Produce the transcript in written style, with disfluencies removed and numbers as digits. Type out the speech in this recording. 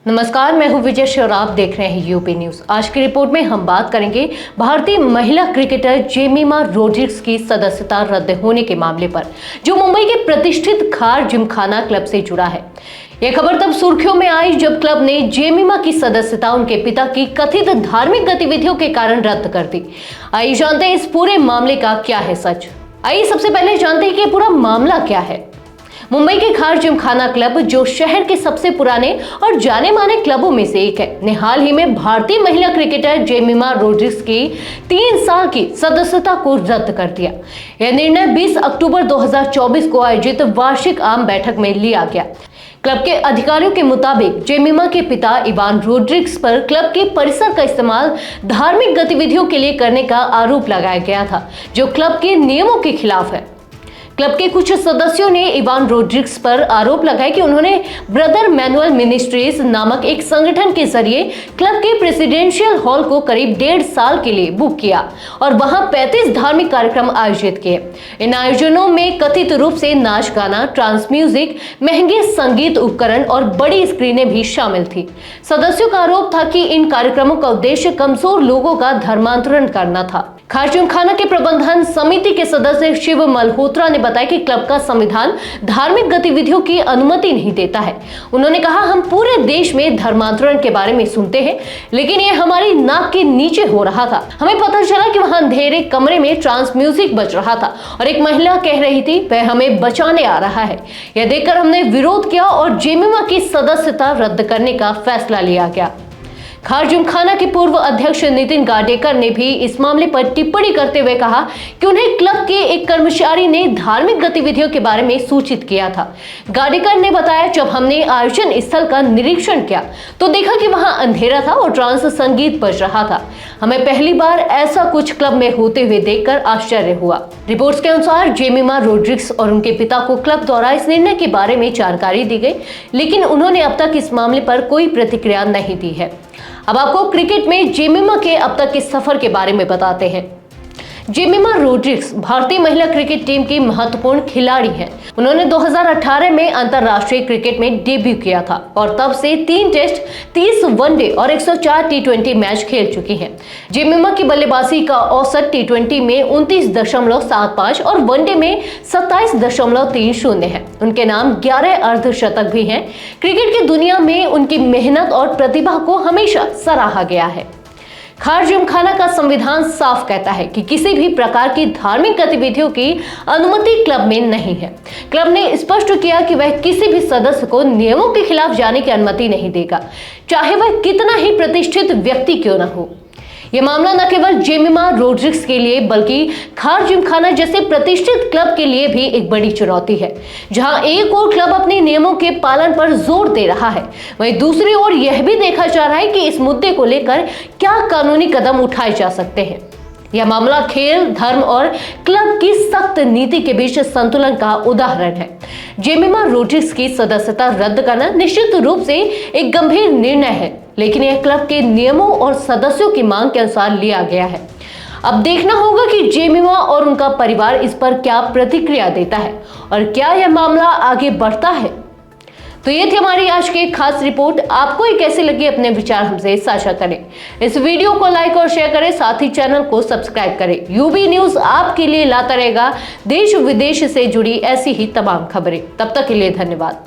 नमस्कार, मैं हूं विजय और आप देख रहे हैं यूपी न्यूज। आज की रिपोर्ट में हम बात करेंगे भारतीय महिला क्रिकेटर जेमिमा रोड्रिग्स की सदस्यता रद्द होने के मामले पर, जो मुंबई के प्रतिष्ठित खार जिमखाना क्लब से जुड़ा है। यह खबर तब सुर्खियों में आई जब क्लब ने जेमिमा की सदस्यता उनके पिता की कथित धार्मिक गतिविधियों के कारण रद्द कर दी। आइए जानते हैं इस पूरे मामले का क्या है सच। आइए सबसे पहले जानते हैं कि पूरा मामला क्या है। मुंबई के खार जिमखाना क्लब, जो शहर के सबसे पुराने और जाने माने क्लबों में से एक है, ने हाल ही में भारतीय महिला क्रिकेटर जेमिमा रोड्रिग्स की 3 साल की सदस्यता को रद्द कर दिया। यह निर्णय 20 अक्टूबर 2024 को आयोजित वार्षिक आम बैठक में लिया गया। क्लब के अधिकारियों के मुताबिक जेमिमा के पिता इवान रोड्रिग्स पर क्लब के परिसर का इस्तेमाल धार्मिक गतिविधियों के लिए करने का आरोप लगाया गया था, जो क्लब के नियमों के खिलाफ है। क्लब के कुछ सदस्यों ने इवान रोड्रिग्स पर आरोप लगाया कि उन्होंने ब्रदर मैनुअल मिनिस्ट्रीज नामक एक संगठन के जरिए क्लब के प्रेसिडेंशियल हॉल को करीब 1.5 साल के लिए बुक किया और वहां 35 धार्मिक कार्यक्रम आयोजित किए। इन आयोजनों में कथित रूप से नाच गाना, ट्रांस म्यूजिक, महंगे संगीत उपकरण और बड़ी स्क्रीनें भी शामिल थी। सदस्यों का आरोप था कि इन कार्यक्रमों का उद्देश्य कमजोर लोगों का धर्मांतरण करना था। खार जिमखाना के प्रबंधन समिति के सदस्य शिव मल्होत्रा ने बताया कि क्लब का संविधान धार्मिक गतिविधियों की अनुमति नहीं देता है। उन्होंने कहा, हम पूरे देश में धर्मांतरण के बारे में सुनते हैं, लेकिन यह हमारी नाक के नीचे हो रहा था। हमें पता चला कि वहां अंधेरे कमरे में ट्रांस म्यूजिक बज रहा था और एक महिला कह रही थी वह हमें बचाने आ रहा है। यह देखकर हमने विरोध किया और जेमिमा की सदस्यता रद्द करने का फैसला लिया गया। खार जिमखाना के पूर्व अध्यक्ष नितिन गाडेकर ने भी इस मामले पर टिप्पणी करते हुए कहा कि उन्हें क्लब के एक कर्मचारी ने धार्मिक गतिविधियों के बारे में सूचित किया था। गाडेकर ने बताया, जब हमने आयोजन स्थल का निरीक्षण किया तो देखा कि वहां अंधेरा था और ट्रांस संगीत बज रहा था। हमें पहली बार ऐसा कुछ क्लब में होते हुए देखकर आश्चर्य हुआ। रिपोर्ट्स के अनुसार जेमिमा रोड्रिग्स और उनके पिता को क्लब द्वारा इस निर्णय के बारे में जानकारी दी गई, लेकिन उन्होंने अब तक इस मामले पर कोई प्रतिक्रिया नहीं दी है। अब आपको क्रिकेट में जेमिमा के अब तक के सफर के बारे में बताते हैं। जेमिमा रोड्रिग्स भारतीय महिला क्रिकेट टीम की महत्वपूर्ण खिलाड़ी हैं। उन्होंने 2018 में अंतरराष्ट्रीय क्रिकेट में डेब्यू किया था और तब से 3 टेस्ट, 30 वनडे और 104 टी20 मैच खेल चुकी हैं। जेमिमा की बल्लेबाजी का औसत टी20 में 29.75 और वनडे में 27.30 है। उनके नाम 11 अर्धशतक भी हैं। क्रिकेट की दुनिया में उनकी मेहनत और प्रतिभा को हमेशा सराहा गया है। खार जिमखाना का संविधान साफ कहता है कि किसी भी प्रकार की धार्मिक गतिविधियों की अनुमति क्लब में नहीं है। क्लब ने स्पष्ट किया कि वह किसी भी सदस्य को नियमों के खिलाफ जाने की अनुमति नहीं देगा, चाहे वह कितना ही प्रतिष्ठित व्यक्ति क्यों न हो। यह मामला न केवल जेमिमा रोड्रिग्स के लिए बल्कि खार जिमखाना जैसे प्रतिष्ठित क्लब के लिए भी एक बड़ी चुनौती है। जहां एक और क्लब अपने नियमों के पालन पर जोर दे रहा है, वहीं दूसरी ओर यह भी देखा जा रहा है कि इस मुद्दे को लेकर क्या कानूनी कदम उठाए जा सकते हैं। यह मामला खेल, धर्म और क्लब की सख्त नीति के बीच संतुलन का उदाहरण है। जेमिमा रोड्रिग्स की सदस्यता रद्द करना निश्चित रूप से एक गंभीर निर्णय है, लेकिन यह क्लब के नियमों और सदस्यों की मांग के अनुसार लिया गया है। अब देखना होगा कि जेमिमा और उनका परिवार इस पर क्या प्रतिक्रिया देता है और क्या यह मामला आगे बढ़ता है। तो ये थी हमारी आज की खास रिपोर्ट। आपको ये कैसी लगी, अपने विचार हमसे साझा करें। इस वीडियो को लाइक और शेयर करें, साथ ही चैनल को सब्सक्राइब करें। यूबी न्यूज आपके लिए लाता रहेगा देश विदेश से जुड़ी ऐसी ही तमाम खबरें। तब तक के लिए धन्यवाद।